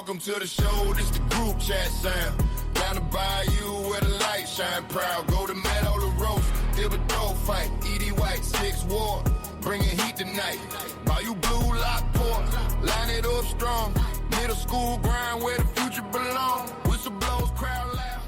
Welcome to the show, this the group chat sound. Down the bayou where the light shine proud. Golden Meadow, the roast, Thibodaux fight. E.D. White, 6 war, bringing heat tonight. Bayou blue, Lockport, line it up strong. Middle school grind where the future belong. Whistle blows, crowd loud.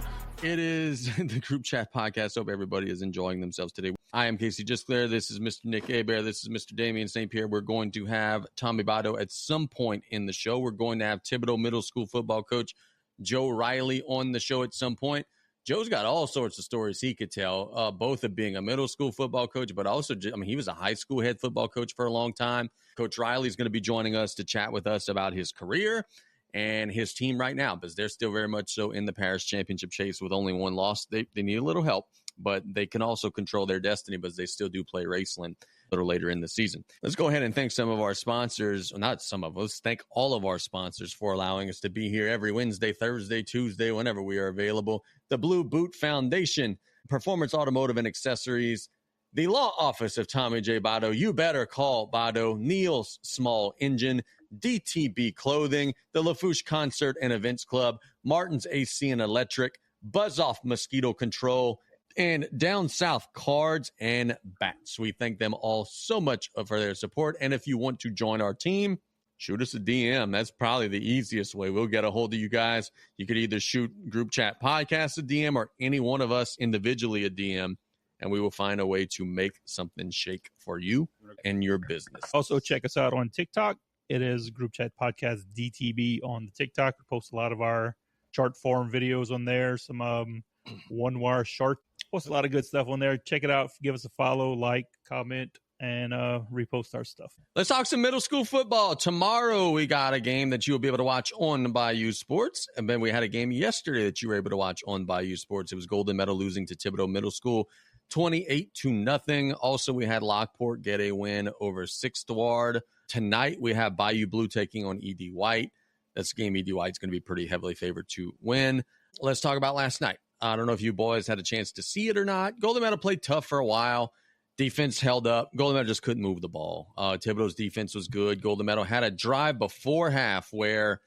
It is the Group Chat Podcast. Hope everybody is enjoying themselves today. I am Casey Gisclair. This is Mr. Nick Hebert. This is Mr. Damien St. Pierre. We're going to have Thibodaux at some point in the show. We're going to have Thibodaux Middle School football coach Joe Riley on the show at some point. Joe's got all sorts of stories he could tell, both of being a middle school football coach, but also, he was a high school head football coach for a long time. Coach Riley is going to be joining us to chat with us about his career and his team right now, because they're still very much so in the Parish championship chase with only one loss. They need a little help, but they can also control their destiny, but they still do play Raceland a little later in the season. Let's go ahead and thank some of our sponsors. Well, not some of us. Thank all of our sponsors for allowing us to be here every Wednesday, Thursday, Tuesday, whenever we are available. The Blue Boot Foundation, Performance Automotive and Accessories, the Law Office of Tommy J. Bado. You better call Bado. Neil's Small Engine, DTB Clothing, the Lafourche Concert and Events Club, Martin's AC and Electric, Buzz Off Mosquito Control, and Down South Cards and Bats. We thank them all so much for their support. And if you want to join our team, shoot us a DM. That's probably the easiest way. We'll get a hold of you guys. You could either shoot Group Chat Podcast a DM or any one of us individually a DM, and we will find a way to make something shake for you and your business. Also, check us out on TikTok. It is Group Chat Podcast DTB on the TikTok. We post a lot of our chart form videos on there, some one wire chart. Post a lot of good stuff on there. Check it out. Give us a follow, like, comment, and repost our stuff. Let's talk some middle school football. Tomorrow we got a game that you'll be able to watch on Bayou Sports. And then we had a game yesterday that you were able to watch on Bayou Sports. It was Golden Meadow losing to Thibodaux Middle School 28-0. Also, we had Lockport get a win over Sixth Ward. Tonight we have Bayou Blue taking on E.D. White. That's a game E.D. White's going to be pretty heavily favored to win. Let's talk about last night. I don't know if you boys had a chance to see it or not. Golden Meadow played tough for a while. Defense held up. Golden Meadow just couldn't move the ball. Thibodaux's defense was good. Golden Meadow had a drive before half where,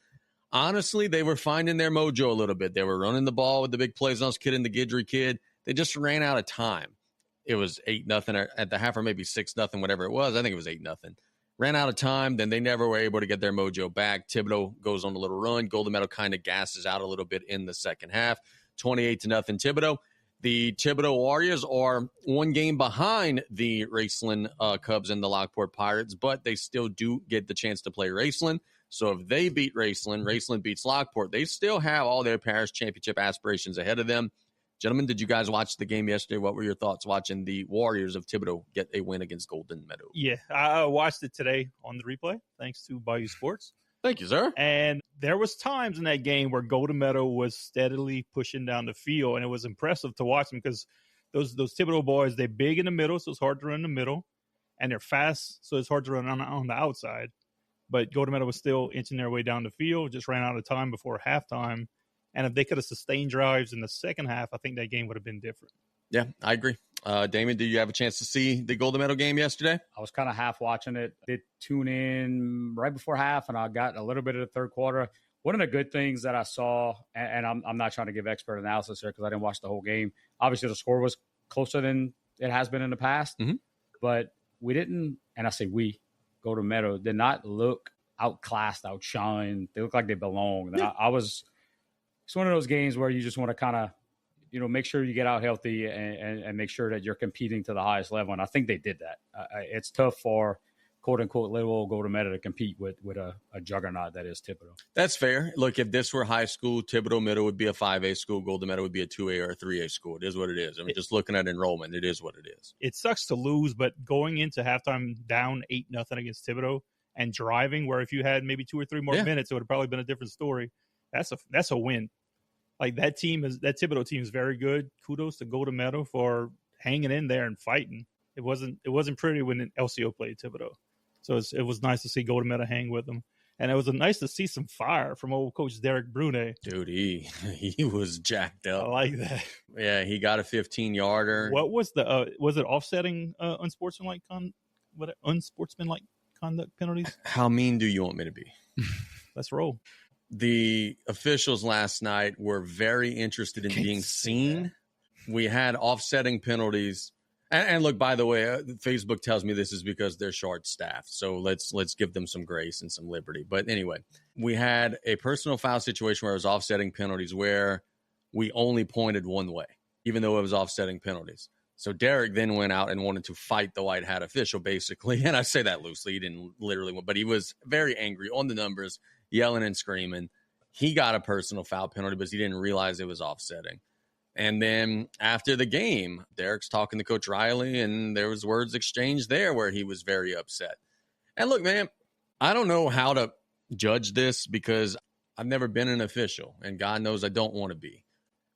honestly, they were finding their mojo a little bit. They were running the ball with the big plays on us kid and the Guidry kid. They just ran out of time. It was 8-0 at the half, or maybe 6-0, whatever it was. I think it was 8-0. Ran out of time. Then they never were able to get their mojo back. Thibodaux goes on a little run. Golden Meadow kind of gasses out a little bit in the second half. 28-0 Thibodaux. The Thibodaux Warriors are one game behind the Raceland Cubs and the Lockport Pirates, but they still do get the chance to play Raceland. So if they beat Raceland, Raceland beats Lockport, they still have all their Parish championship aspirations ahead of them. Gentlemen, did you guys watch the game yesterday? What were your thoughts watching the Warriors of Thibodaux get a win against Golden Meadow? Yeah, I watched it today on the replay, thanks to Bayou Sports. Thank you, sir. And there was times in that game where Golden Meadow was steadily pushing down the field, and it was impressive to watch them because those Thibodaux boys, they're big in the middle, so it's hard to run in the middle, and they're fast, so it's hard to run on the outside. But Golden Meadow was still inching their way down the field, just ran out of time before halftime. And if they could have sustained drives in the second half, I think that game would have been different. Yeah, I agree. Damien, did you have a chance to see the Golden Meadow game yesterday? I was kind of half watching it. Did tune in right before half, and I got a little bit of the third quarter. One of the good things that I saw, and I'm not trying to give expert analysis here because I didn't watch the whole game. Obviously, the score was closer than it has been in the past, but we didn't, and I say we, Golden Meadow, did not look outclassed, outshined. They look like they belonged. Yeah. It's one of those games where you just want to kind of, make sure you get out healthy and make sure that you're competing to the highest level. And I think they did that. It's tough for quote unquote little old Golden Meadow to compete with a juggernaut that is Thibodaux. That's fair. Look, if this were high school, Thibodaux Middle would be a 5A school. Golden Meadow would be a 2A or a 3A school. It is what it is. I mean, just looking at enrollment, it is what it is. It sucks to lose, but going into halftime down 8-0 against Thibodaux and driving, where if you had maybe 2 or 3 more minutes, it would have probably been a different story. That's a win. Like that Thibodaux team is very good. Kudos to Golden Meadow for hanging in there and fighting. It wasn't pretty when LCO played Thibodaux. So it was nice to see Golden Meadow hang with them. And it was nice to see some fire from old coach Derek Brunet. Dude, he was jacked up. I like that. Yeah, he got a 15-yarder. What was was it offsetting unsportsmanlike conduct penalties? How mean do you want me to be? Let's roll. The officials last night were very interested in being seen. We had offsetting penalties. And look, by the way, Facebook tells me this is because they're short-staffed. So let's give them some grace and some liberty. But anyway, we had a personal foul situation where it was offsetting penalties where we only pointed one way, even though it was offsetting penalties. So Derek then went out and wanted to fight the white hat official, basically. And I say that loosely. He didn't literally, but he was very angry on the numbers, yelling and screaming. He got a personal foul penalty because he didn't realize it was offsetting. And then after the game, Derek's talking to Coach Riley, and there was words exchanged there where he was very upset. And look, man, I don't know how to judge this because I've never been an official, and God knows I don't want to be.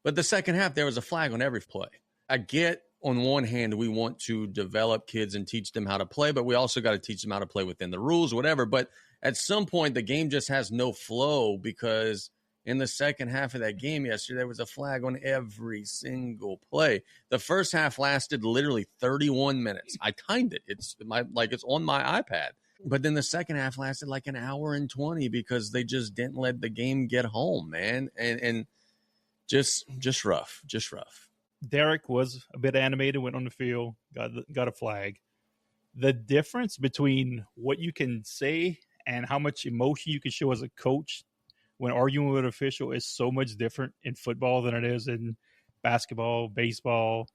But the second half, there was a flag on every play. I get, on one hand, we want to develop kids and teach them how to play, but we also got to teach them how to play within the rules, whatever. But at some point, the game just has no flow because in the second half of that game yesterday, there was a flag on every single play. The first half lasted literally 31 minutes. I timed it. It's on my iPad. But then the second half lasted like an hour and 20 because they just didn't let the game get home, man. And just rough. Derek was a bit animated, went on the field, got a flag. The difference between what you can say and how much emotion you can show as a coach when arguing with an official is so much different in football than it is in basketball, baseball,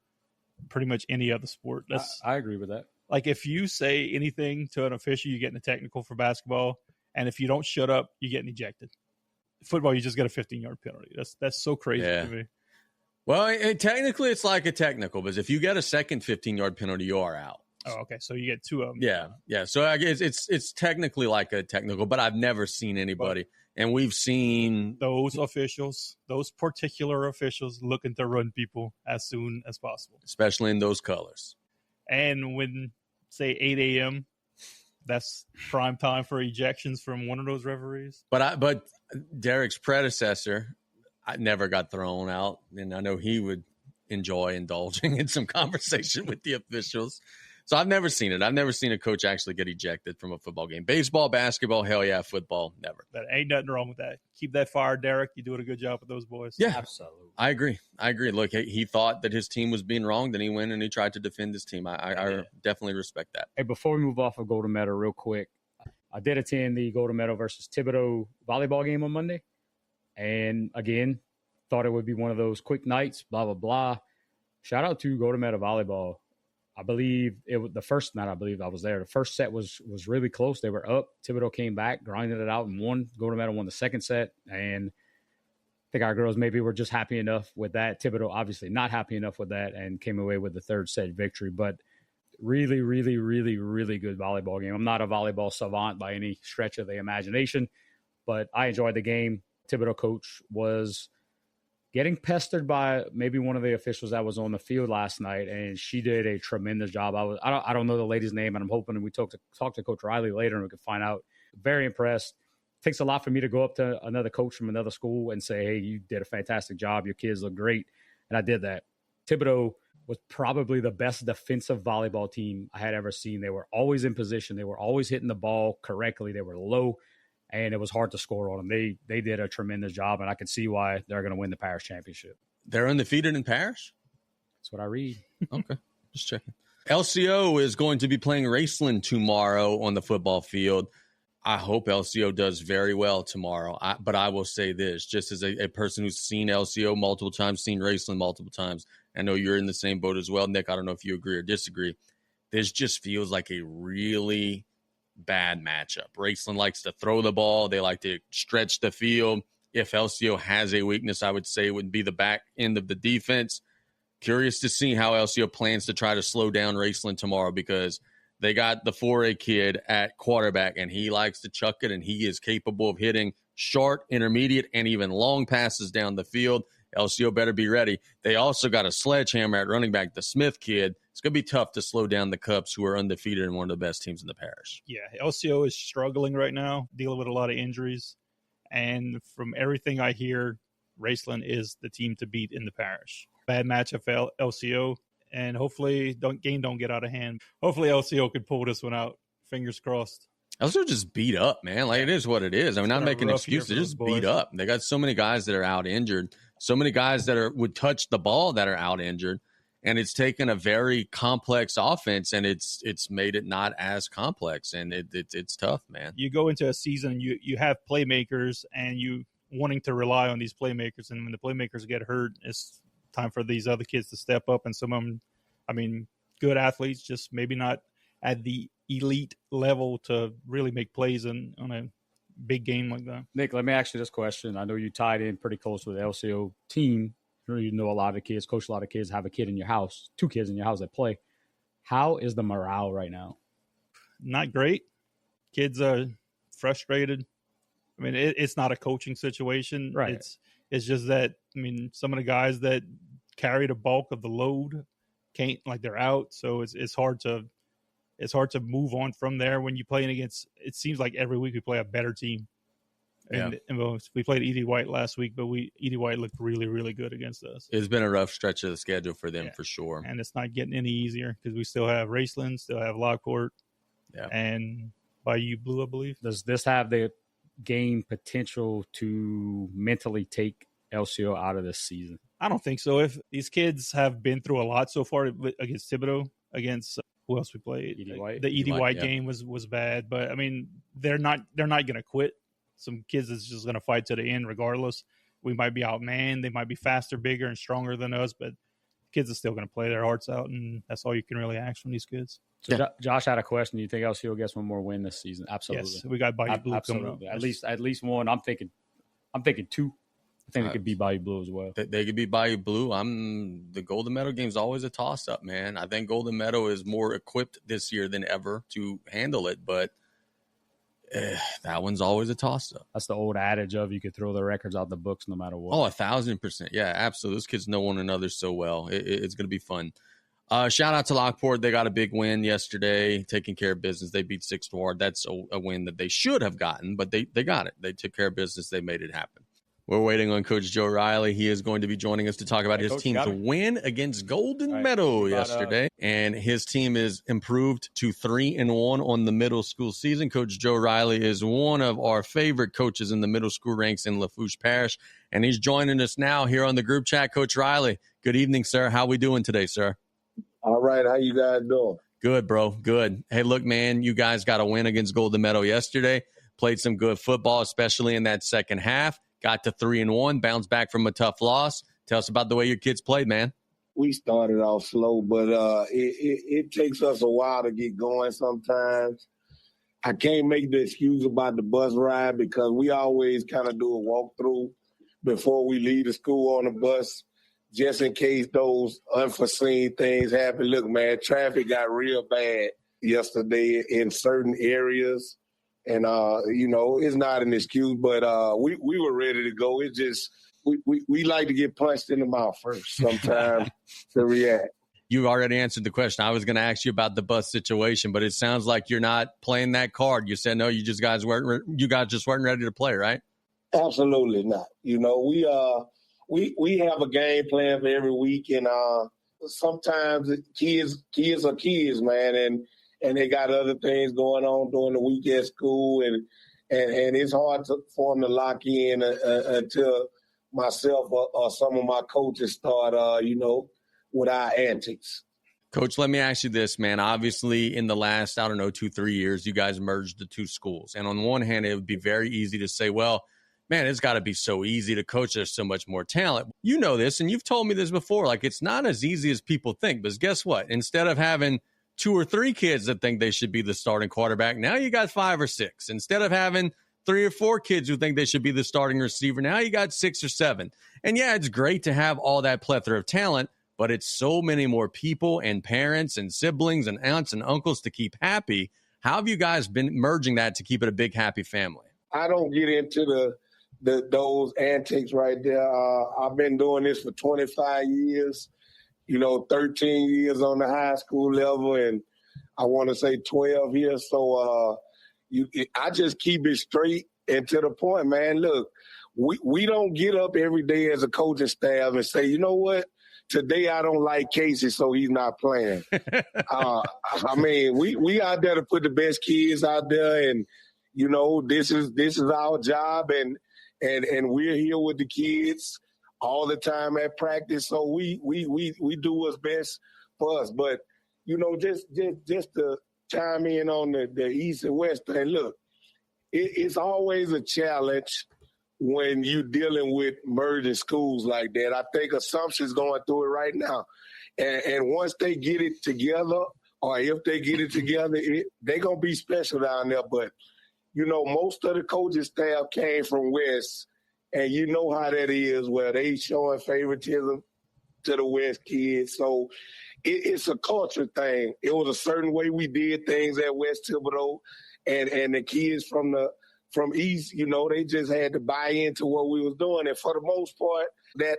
pretty much any other sport. I agree with that. Like if you say anything to an official, you get in a technical for basketball. And if you don't shut up, you get ejected. Football, you just get a 15-yard penalty. That's so crazy to me. Well, technically it's like a technical, because if you get a second 15-yard penalty, you are out. Oh, okay. So you get two of them. Yeah. So I guess it's technically like a technical, but I've never seen anybody. And we've seen those particular officials looking to run people as soon as possible, especially in those colors. And when, say, 8 a.m., that's prime time for ejections from one of those referees. But Derek's predecessor, I never got thrown out, and I know he would enjoy indulging in some conversation with the officials. So I've never seen it. I've never seen a coach actually get ejected from a football game. Baseball, basketball, hell yeah, football, never. But ain't nothing wrong with that. Keep that fire, Derek. You're doing a good job with those boys. Yeah, absolutely. I agree. Look, he thought that his team was being wronged, and he went and he tried to defend his team. I definitely respect that. Hey, before we move off of Golden Meadow real quick, I did attend the Golden Meadow versus Thibodaux volleyball game on Monday. And again, thought it would be one of those quick nights, blah, blah, blah. Shout out to Golden Meadow volleyball. I believe it was the first night I was there. The first set was really close. They were up. Thibodaux came back, grinded it out, and won. Golden Meadow won the second set. And I think our girls maybe were just happy enough with that. Thibodaux obviously not happy enough with that and came away with the third set victory. But really, really, really, really good volleyball game. I'm not a volleyball savant by any stretch of the imagination, but I enjoyed the game. Thibodaux coach was getting pestered by maybe one of the officials that was on the field last night, and she did a tremendous job. I don't know the lady's name, and I'm hoping we talk to Coach Riley later and we can find out. Very impressed. Takes a lot for me to go up to another coach from another school and say, hey, you did a fantastic job. Your kids look great. And I did that. Thibodaux was probably the best defensive volleyball team I had ever seen. They were always in position. They were always hitting the ball correctly. They were low. And it was hard to score on them. They did a tremendous job, and I could see why they're going to win the Parish championship. They're undefeated in Parish? That's what I read. Okay, just checking. LCO is going to be playing Raceland tomorrow on the football field. I hope LCO does very well tomorrow. But I will say this, just as a person who's seen LCO multiple times, seen Raceland multiple times, I know you're in the same boat as well, Nick. I don't know if you agree or disagree. This just feels like a really bad matchup. Raceland likes to throw the ball. They like to stretch the field. If LCO has a weakness, I would say it would be the back end of the defense. Curious to see how LCO plans to try to slow down Raceland tomorrow, because they got the 4A kid at quarterback, and he likes to chuck it, and he is capable of hitting short, intermediate, and even long passes down the field. LCO better be ready. They also got a sledgehammer at running back, the Smith kid. It's going to be tough to slow down the Cubs, who are undefeated and one of the best teams in the parish. Yeah, LCO is struggling right now, dealing with a lot of injuries. And from everything I hear, Raceland is the team to beat in the parish. Bad matchup for LCO, and hopefully don't get out of hand. Hopefully LCO could pull this one out. Fingers crossed. Also just beat up, man. Like, it is what it is. I mean, not making excuses. They're just beat up. They got so many guys that are out injured, so many guys that would touch the ball that are out injured. And it's taken a very complex offense, and it's made it not as complex, and it's tough, man. You go into a season, you have playmakers, and you wanting to rely on these playmakers, and when the playmakers get hurt, it's time for these other kids to step up. And some of them, I mean, good athletes, just maybe not at the elite level to really make plays on a big game like that. Nick, let me ask you this question. I know you tied in pretty close with the LCO team. You know a lot of kids, coach a lot of kids, have a kid in your house, 2 kids in your house that play. How is the morale right now? Not great. Kids are frustrated. I mean, it's not a coaching situation. Right. It's just that, I mean, some of the guys that carry the bulk of the load can't, like, they're out. So it's hard to move on from there when you playing against, it seems like every week we play a better team. And we played Edie White last week, but Edie White looked really, really good against us. It's been a rough stretch of the schedule for them, for sure. And it's not getting any easier because we still have Raceland, still have Lockport, and Bayou Blue, I believe. Does this have the game potential to mentally take LCO out of this season? I don't think so. If these kids have been through a lot so far against Thibodaux, against who else we played? Edie White. The Edie White game was bad, but I mean, they're not going to quit. Some kids is just going to fight to the end regardless. We might be outmanned. They might be faster, bigger, and stronger than us, but kids are still going to play their hearts out, and that's all you can really ask from these kids. So Josh had a question. Do you think LCO gets one more win this season? Absolutely. Yes, we got Bayou Blue coming up. At least one. I'm thinking 2. I think it could be Bayou Blue as well. They could be Bayou Blue. The Golden Meadow game is always a toss-up, man. I think Golden Meadow is more equipped this year than ever to handle it, but that one's always a toss-up. That's the old adage of you could throw the records out the books no matter what. Oh, 1,000%. Yeah, absolutely. Those kids know one another so well. It's going to be fun. Shout out to Lockport. They got a big win yesterday, taking care of business. They beat 6-4. That's a win that they should have gotten, but they got it. They took care of business. They made it happen. We're waiting on Coach Joe Riley. He is going to be joining us to talk about his team's win against Golden Meadow yesterday. And his team is improved to 3-1 on the middle school season. Coach Joe Riley is one of our favorite coaches in the middle school ranks in Lafourche Parish. And he's joining us now here on the group chat. Coach Riley, good evening, sir. How we doing today, sir? All right. How you guys doing? Good, bro. Good. Hey, look, man, you guys got a win against Golden Meadow yesterday. Played some good football, especially in that second half. Got to 3-1, bounced back from a tough loss. Tell us about the way your kids played, man. We started off slow, but it takes us a while to get going sometimes. I can't make the excuse about the bus ride because we always kind of do a walkthrough before we leave the school on the bus, just in case those unforeseen things happen. Look, man, traffic got real bad yesterday in certain areas. And, it's not an excuse, but we were ready to go. It just we like to get punched in the mouth first sometimes to react. You already answered the question. I was going to ask you about the bus situation, but it sounds like you're not playing that card. You said, no, you guys just weren't ready to play, right? Absolutely not. We have a game plan for every week, and sometimes kids are kids, man, and they got other things going on during the week at school, and it's hard for them to lock in until myself or some of my coaches start, with our antics. Coach, let me ask you this, man. Obviously, in the last, 2-3 years, you guys merged the 2 schools. And on one hand, it would be very easy to say, well, man, it's got to be so easy to coach. There's so much more talent. You know this, and you've told me this before. Like, it's not as easy as people think. But guess what? Instead of having 2 or 3 kids that think they should be the starting quarterback, now you got 5 or 6. Instead of having 3 or 4 kids who think they should be the starting receiver, now you got 6 or 7. And yeah, it's great to have all that plethora of talent, but it's so many more people and parents and siblings and aunts and uncles to keep happy. How have you guys been merging that to keep it a big, happy family? I don't get into those antics right there. I've been doing this for 25 years. 13 years on the high school level, and I want to say 12 years. So I just keep it straight and to the point, man. Look, we don't get up every day as a coaching staff and say, you know what, today I don't like Casey, so he's not playing. I mean, we out there to put the best kids out there, and you know, this is our job, and we're here with the kids all the time at practice. So we do what's best for us. But you know, just to chime in on the East and West thing, look, it's always a challenge when you're dealing with merging schools like that. I think Assumption's going through it right now. And once they get it together, or if they get it together, they're going to be special down there. But, you know, most of the coaching staff came from West, and you know how that is, where they showing favoritism to the West kids. So it's a culture thing. It was a certain way we did things at West Thibodaux, and the kids from East, you know, they just had to buy into what we was doing. And for the most part, that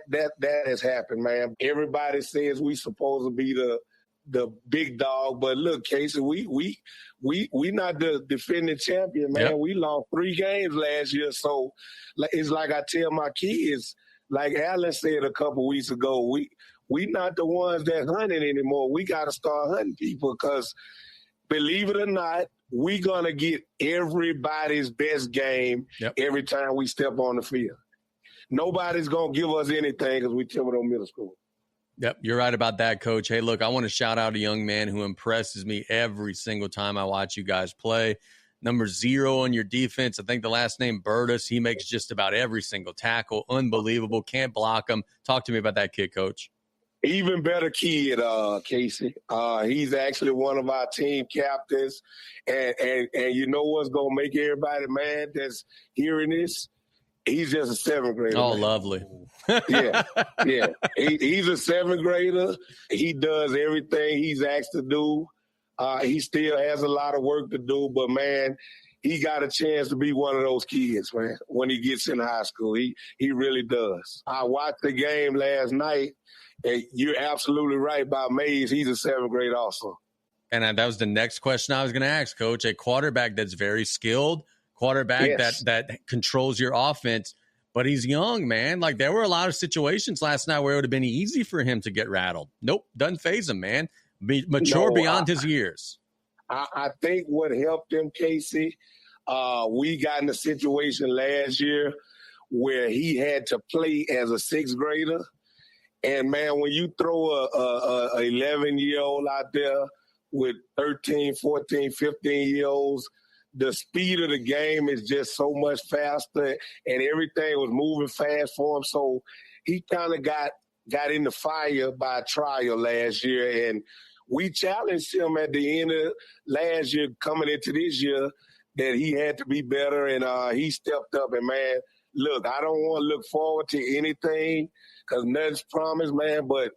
has happened, man. Everybody says we supposed to be the big dog, but look, Casey, we not the defending champion, man. Yep. We lost 3 games last year, so it's like I tell my kids, like Alan said a couple weeks ago, we not the ones that hunting anymore. We got to start hunting people, because believe it or not, we going to get everybody's best game every time we step on the field. Nobody's going to give us anything because we Thibodaux Middle School. Yep, you're right about that, Coach. Hey, look, I want to shout out a young man who impresses me every single time I watch you guys play. Number 0 on your defense, I think the last name Burtis. He makes just about every single tackle. Unbelievable. Can't block him. Talk to me about that kid, Coach. Even better kid, Casey. He's actually one of our team captains. And you know what's going to make everybody mad that's hearing this? He's just a 7th grader. Oh, man. Lovely. Yeah. He's a 7th grader. He does everything he's asked to do. He still has a lot of work to do, but, man, he got a chance to be one of those kids, man, when he gets in high school. He really does. I watched the game last night, and you're absolutely right about Mays. He's a 7th grade also. And that was the next question I was going to ask, Coach. A quarterback that's very skilled, quarterback that controls your offense, but he's young, man. Like, there were a lot of situations last night where it would have been easy for him to get rattled. Nope, doesn't faze him, man. Mature beyond his years. I think what helped him, Casey, we got in a situation last year where he had to play as a 6th grader. And, man, when you throw a 11-year-old out there with 13, 14, 15-year-olds, the speed of the game is just so much faster, and everything was moving fast for him. So he kind of got in the fire by trial last year, and we challenged him at the end of last year, coming into this year, that he had to be better, and he stepped up. And, man, look, I don't want to look forward to anything because nothing's promised, man, but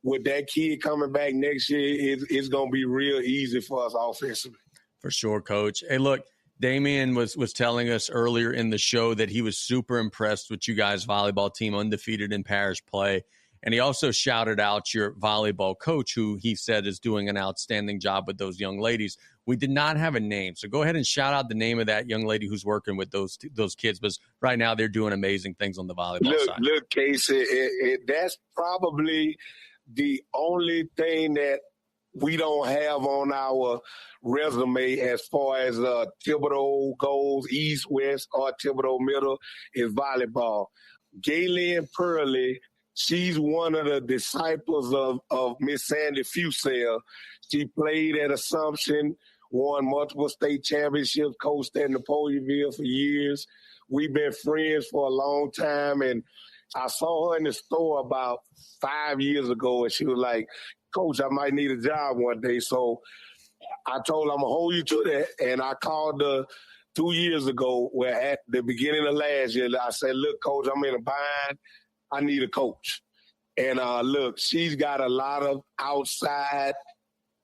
with that kid coming back next year, it's going to be real easy for us offensively. For sure, Coach. Hey, look, Damien was telling us earlier in the show that he was super impressed with you guys' volleyball team, undefeated in parish play. And he also shouted out your volleyball coach, who he said is doing an outstanding job with those young ladies. We did not have a name, so go ahead and shout out the name of that young lady who's working with those kids, because right now they're doing amazing things on the volleyball side. Look, Casey, that's probably the only thing that we don't have on our resume as far as Thibodaux goes, East, West, or Thibodaux Middle, is volleyball. Galen Purley, she's one of the disciples of Miss Sandy Fusel. She played at Assumption, won multiple state championships, coached at Napoleonville for years. We've been friends for a long time, and I saw her in the store about 5 years ago, and she was like, Coach, I might need a job one day. So I told her I'm going to hold you to that. And I called her 2 years ago, where at the beginning of last year, I said, look, Coach, I'm in a bind. I need a coach. And look, she's got a lot of outside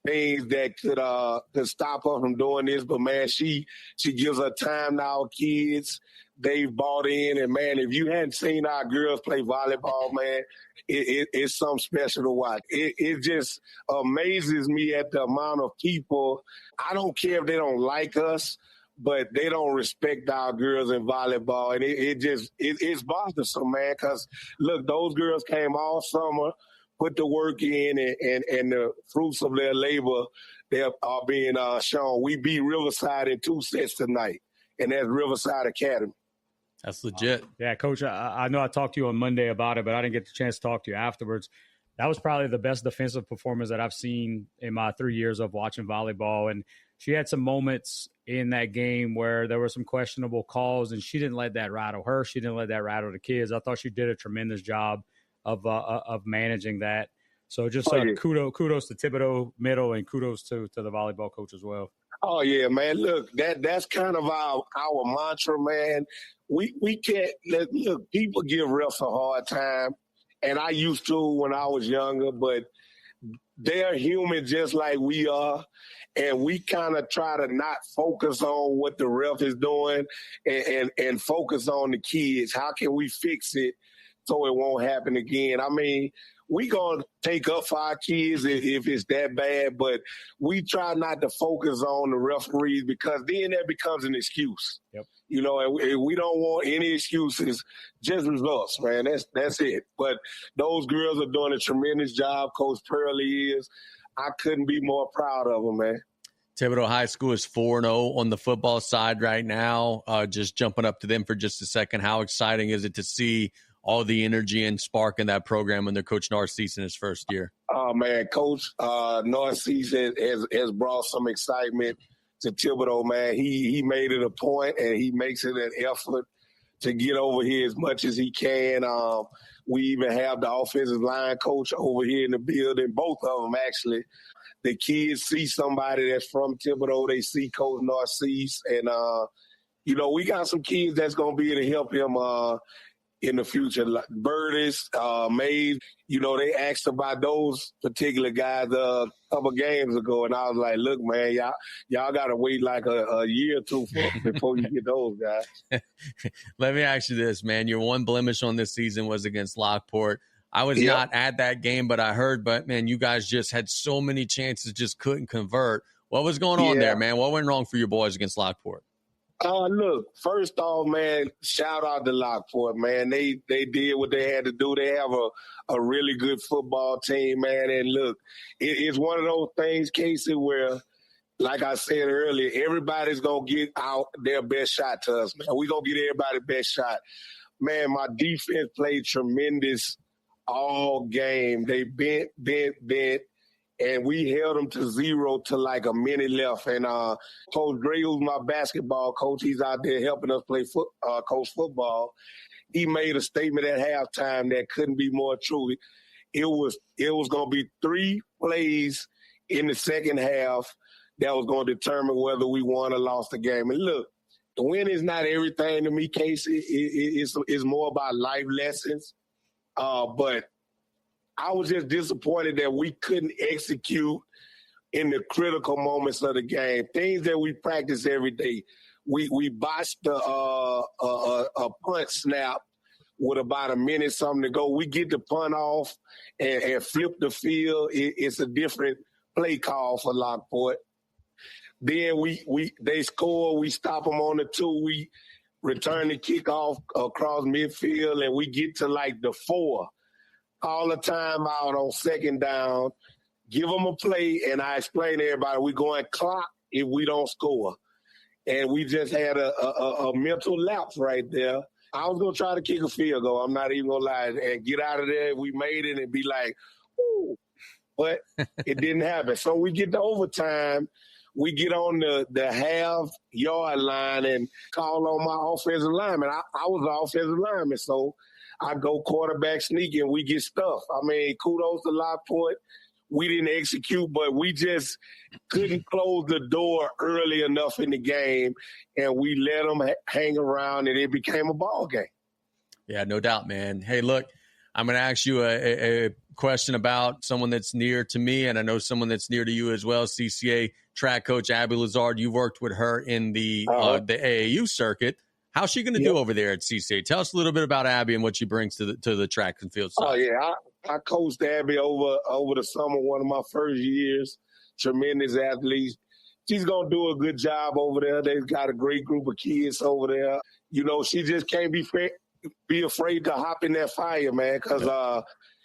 things that could stop her from doing this. But, man, she gives her time to our kids. They've bought in. And, man, if you hadn't seen our girls play volleyball, man, it's something special to watch. It just amazes me at the amount of people. I don't care if they don't like us, but they don't respect our girls in volleyball. And it's bothersome, man, because, look, those girls came all summer, put the work in and the fruits of their labor they are being shown. We beat Riverside in 2 sets tonight, and that's Riverside Academy. That's legit. Yeah, Coach, I know I talked to you on Monday about it, but I didn't get the chance to talk to you afterwards. That was probably the best defensive performance that I've seen in my 3 years of watching volleyball. And she had some moments in that game where there were some questionable calls, and she didn't let that rattle her. She didn't let that rattle the kids. I thought she did a tremendous job of managing that. So just kudos to Thibodaux Middle and kudos to the volleyball coach as well. Oh, yeah, man. Look, that's kind of our mantra, man. We can't – look, people give refs a hard time, and I used to when I was younger, but they're human just like we are, and we kind of try to not focus on what the ref is doing and focus on the kids. How can we fix it so it won't happen again? I mean, we going to take up for our kids if it's that bad, but we try not to focus on the referees because then that becomes an excuse. Yep. You know, and we don't want any excuses, just results, man. That's it. But those girls are doing a tremendous job. Coach Parish is. I couldn't be more proud of them, man. Thibodaux High School is 4-0 on the football side right now. Just jumping up to them for just a second. How exciting is it to see all the energy and spark in that program under Coach Narcisse in his first year? Oh, man, Coach Narcisse has brought some excitement to Thibodaux, man. He made it a point, and he makes it an effort to get over here as much as he can. We even have the offensive line coach over here in the building, both of them actually. The kids see somebody that's from Thibodaux. They see Coach Narcisse, and, you know, we got some kids that's going to be able to help him in the future. Like Burtis, Mays, you know, they asked about those particular guys a couple games ago, and I was like, look, man, y'all got to wait like a year or two before you get those guys. Let me ask you this, man. Your one blemish on this season was against Lockport. I was not at that game, but I heard, man, you guys just had so many chances, just couldn't convert. What was going on there, man? What went wrong for your boys against Lockport? Look, first off, man, shout out to Lockport, man. They did what they had to do. They have a really good football team, man. And look, it's one of those things, Casey, where, like I said earlier, everybody's going to get out their best shot to us, man. We're going to get everybody's best shot. Man, my defense played tremendous all game. They bent, and we held them to 0 to like a minute left. And Coach Gray, who's my basketball coach, he's out there helping us play coach football. He made a statement at halftime that couldn't be more true. It was going to be 3 plays in the second half that was going to determine whether we won or lost the game. And look, the win is not everything to me, Casey. It's more about life lessons. But I was just disappointed that we couldn't execute in the critical moments of the game. Things that we practice every day. We botched a punt snap with about a minute something to go. We get the punt off and flip the field. It's a different play call for Lockport. Then they score. We stop them on the 2. We return the kickoff across midfield, and we get to like the 4. All the time out on second down, give them a play, and I explain to everybody, we're going clock if we don't score. And we just had a mental lapse right there. I was going to try to kick a field goal, I'm not even going to lie, and get out of there if we made it and be like, ooh. But it didn't happen. So we get to overtime. We get on the half-yard line and call on my offensive lineman. I was the offensive lineman, so I go quarterback sneak and we get stuffed. I mean, kudos to Lockport. We didn't execute, but we just couldn't close the door early enough in the game, and we let them hang around, and it became a ball game. Yeah, no doubt, man. Hey, look, I'm going to ask you a question about someone that's near to me, and I know someone that's near to you as well, CCA track coach Abby Lazard. You worked with her in the AAU circuit. How's she going to do over there at CCA? Tell us a little bit about Abby and what she brings to the track and field side. Oh, yeah. I coached Abby over the summer, one of my first years. Tremendous athlete. She's going to do a good job over there. They've got a great group of kids over there. You know, she just can't be afraid to hop in that fire, man, because,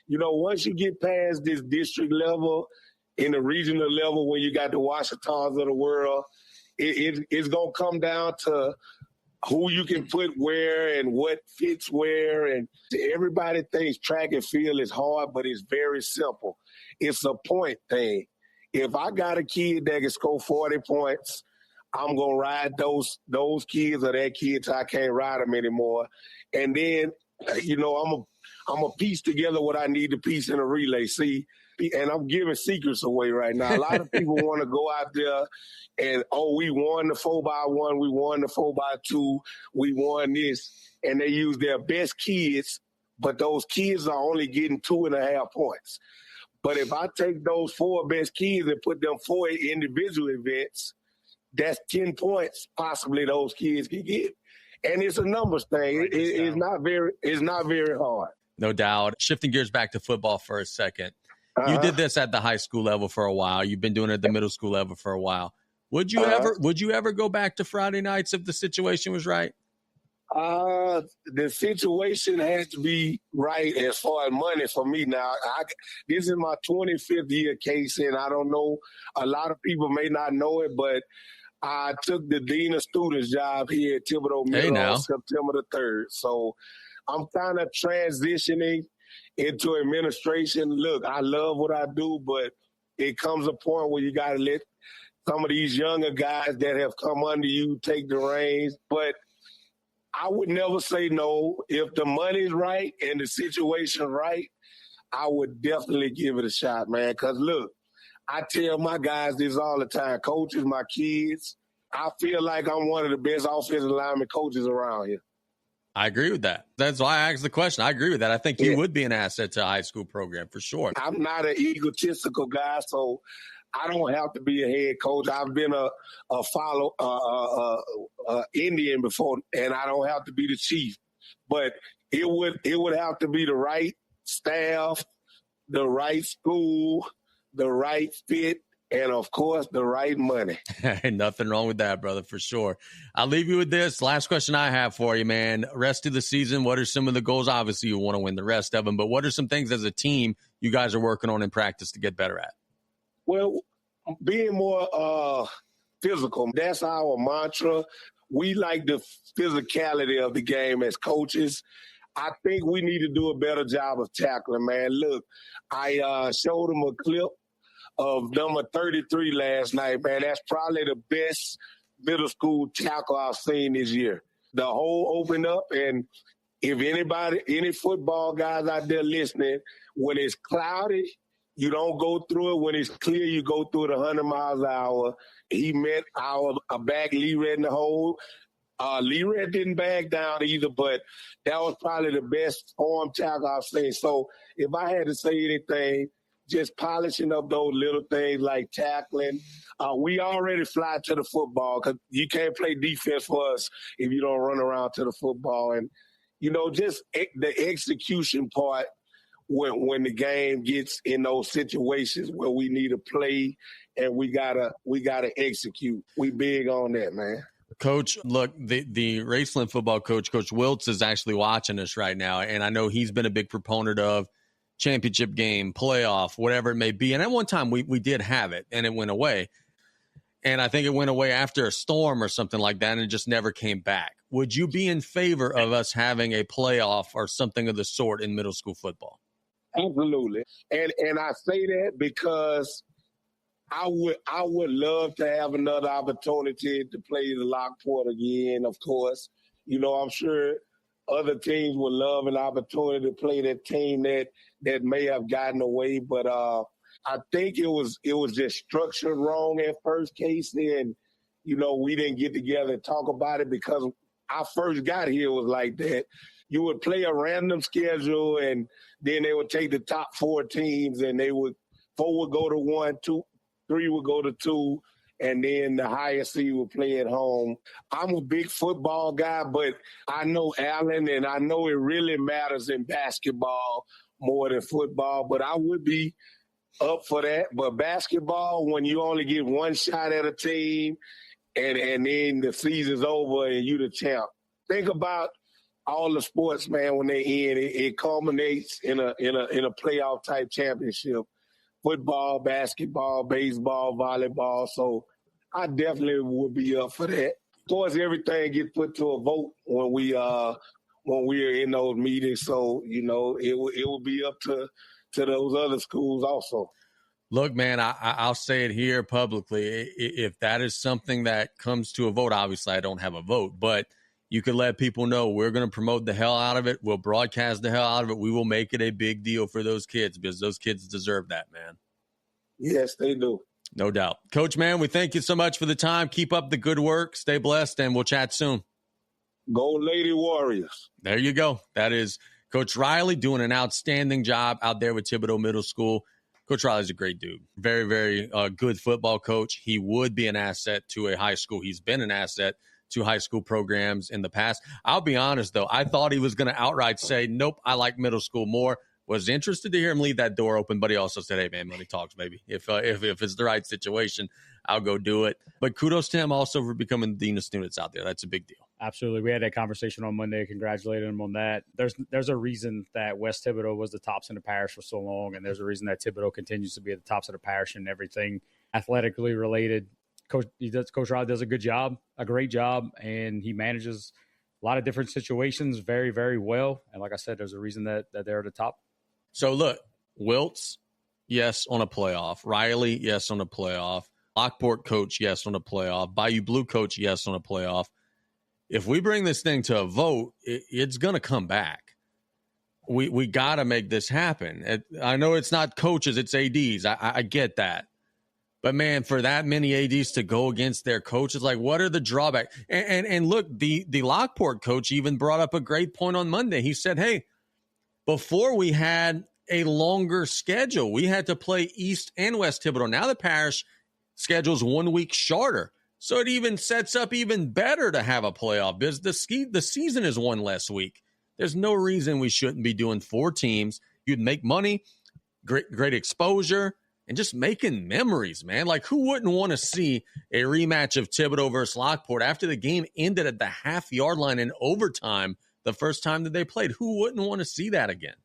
once you get past this district level, in the regional level, when you got the Washingtons of the world, it's going to come down to who you can put where and what fits where. And everybody thinks track and field is hard, but it's very simple. It's a point thing. If I got a kid that can score 40 points, I'm going to ride those kids or that kid till I can't ride them anymore. And then, I'm a piece together what I need to piece in a relay. See, and I'm giving secrets away right now. A lot of people want to go out there and, we won the 4x1, we won the 4x2, we won this. And they use their best kids, but those kids are only getting 2.5 points. But if I take those 4 best kids and put them 4 individual events, that's 10 points possibly those kids can get. And it's a numbers thing. It's not very hard. No doubt. Shifting gears back to football for a second. You did this at the high school level for a while. You've been doing it at the middle school level for a while. Would you ever go back to Friday nights if the situation was right? The situation has to be right as far as money for me now. This is my 25th year, Casey, and I don't know, a lot of people may not know it, but I took the Dean of Students job here at Thibodaux Middle on September the 3rd. So I'm kind of transitioning into administration. Look, I love what I do, but it comes a point where you got to let some of these younger guys that have come under you take the reins. But I would never say no. If the money's right and the situation right, I would definitely give it a shot, man. Because, look, I tell my guys this all the time, coaches, my kids, I feel like I'm one of the best offensive lineman coaches around here. I agree with that. That's why I asked the question. I agree with that. I think you would be an asset to a high school program for sure. I'm not an egotistical guy, so I don't have to be a head coach. I've been a Indian before, and I don't have to be the chief. But it would have to be the right staff, the right school, the right fit, and, of course, the right money. Nothing wrong with that, brother, for sure. I'll leave you with this. Last question I have for you, man. Rest of the season, what are some of the goals? Obviously, you want to win the rest of them, but what are some things as a team you guys are working on in practice to get better at? Well, being more physical, that's our mantra. We like the physicality of the game as coaches. I think we need to do a better job of tackling, man. Look, I showed them a clip of number 33 last night, man. That's probably the best middle school tackle I've seen this year. The hole opened up, and if any football guys out there listening, when it's cloudy, you don't go through it. When it's clear, you go through it 100 miles an hour. He met our back Lee Red in the hole. Lee Red didn't back down either, but that was probably the best arm tackle I've seen. So if I had to say anything, just polishing up those little things like tackling. We already fly to the football because you can't play defense for us if you don't run around to the football. And, just the execution part when the game gets in those situations where we need to play and we gotta execute. We big on that, man. Coach, look, the Raceland football coach, Coach Wiltz, is actually watching us right now, and I know he's been a big proponent of championship game, playoff, whatever it may be. And at one time, we did have it, and it went away. And I think it went away after a storm or something like that, and it just never came back. Would you be in favor of us having a playoff or something of the sort in middle school football? Absolutely. And I say that because I would love to have another opportunity to play the Lockport again, of course. I'm sure other teams would love an opportunity to play that team that may have gotten away. But I think it was just structured wrong at first, Casey. And, we didn't get together and talk about it because I first got here was like that. You would play a random schedule, and then they would take the top 4 teams, and 4 would go to 1, 2, 3 would go to 2, and then the highest seed would play at home. I'm a big football guy, but I know Allen, and I know it really matters in basketball more than football, but I would be up for that. But basketball, when you only get one shot at a team, and then the season's over and you the champ. Think about all the sports, man, when they end, it culminates in a playoff type championship. Football, basketball, baseball, volleyball. So I definitely would be up for that. Of course, everything gets put to a vote when we're in those meetings. So, it will be up to those other schools also. Look, man, I'll say it here publicly. If that is something that comes to a vote, obviously I don't have a vote, but you can let people know we're going to promote the hell out of it. We'll broadcast the hell out of it. We will make it a big deal for those kids because those kids deserve that, man. Yes, they do. No doubt. Coach, man, we thank you so much for the time. Keep up the good work. Stay blessed, and we'll chat soon. Go Lady Warriors. There you go. That is Coach Riley doing an outstanding job out there with Thibodaux Middle School. Coach Riley's a great dude. Very, very good football coach. He would be an asset to a high school. He's been an asset to high school programs in the past. I'll be honest, though. I thought he was going to outright say, nope, I like middle school more. Was interested to hear him leave that door open, but he also said, hey, man, money talks, baby. If it's the right situation, I'll go do it. But kudos to him also for becoming the dean of students out there. That's a big deal. Absolutely. We had that conversation on Monday. Congratulated him on that. There's a reason that West Thibodaux was the tops in the parish for so long, and there's a reason that Thibodaux continues to be at the tops of the parish and everything athletically related. Coach Riley does a good job, a great job, and he manages a lot of different situations very, very well. And like I said, there's a reason that they're at the top. So look, Wiltz, yes, on a playoff. Riley, yes, on a playoff. Lockport coach, yes, on a playoff. Bayou Blue coach, yes, on a playoff. If we bring this thing to a vote, it's going to come back. We got to make this happen. I know it's not coaches, it's ADs. I get that. But, man, for that many ADs to go against their coaches, like, what are the drawbacks? And look, the Lockport coach even brought up a great point on Monday. He said, hey, before we had a longer schedule, we had to play East and West Thibodaux. Now the parish schedule's 1 week shorter. So it even sets up even better to have a playoff because the season is one less week. There's no reason we shouldn't be doing 4 teams. You'd make money, great exposure, and just making memories, man. Like, who wouldn't want to see a rematch of Thibodaux versus Lockport after the game ended at the half-yard line in overtime the first time that they played? Who wouldn't want to see that again?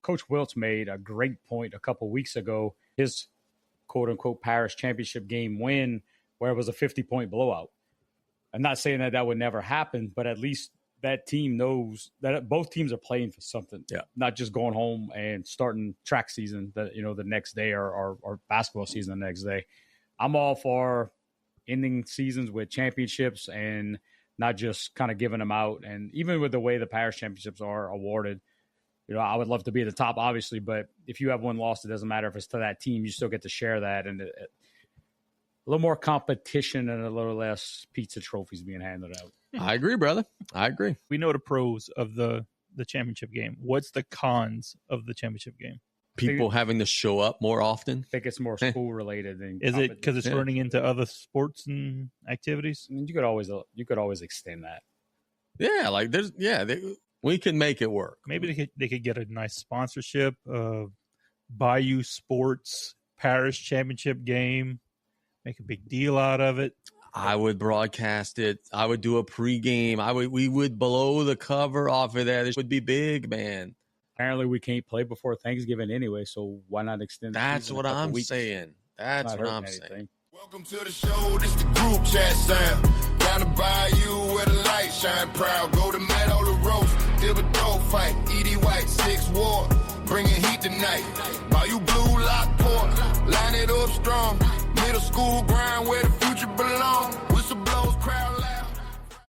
Coach Wiltz made a great point a couple weeks ago. His quote-unquote parish championship game win where it was a 50-point blowout. I'm not saying that would never happen, but at least that team knows that both teams are playing for something. Yeah. Not just going home and starting track season the next day or basketball season the next day. I'm all for ending seasons with championships and not just kind of giving them out. And even with the way the parish championships are awarded, I would love to be at the top, obviously, but if you have one loss, it doesn't matter if it's to that team. You still get to share that. And a little more competition and a little less pizza trophies being handed out. I agree, brother. I agree. We know the pros of the championship game. What's the cons of the championship game? People having to show up more often. I think it's more school related than is it because it's running into other sports and activities? I mean, you could always extend that. Yeah, like we can make it work. Maybe they could get a nice sponsorship of Bayou Sports Parish Championship game. Make a big deal out of it. I would broadcast it. I would do a pregame. We would blow the cover off of that. It would be big, man. Apparently, we can't play before Thanksgiving anyway, so why not extend? That's what I'm saying. That's what I'm saying. Welcome to the show. This the group chat sound. Down the bayou where the light shine proud. Golden Meadow, the roast. Thibodaux fight. Edie White, 6 war. Bringing heat tonight. Bayou Blue, Lockport. Line it up strong. Middle school grind where the future belong. Whistle blows, crowd.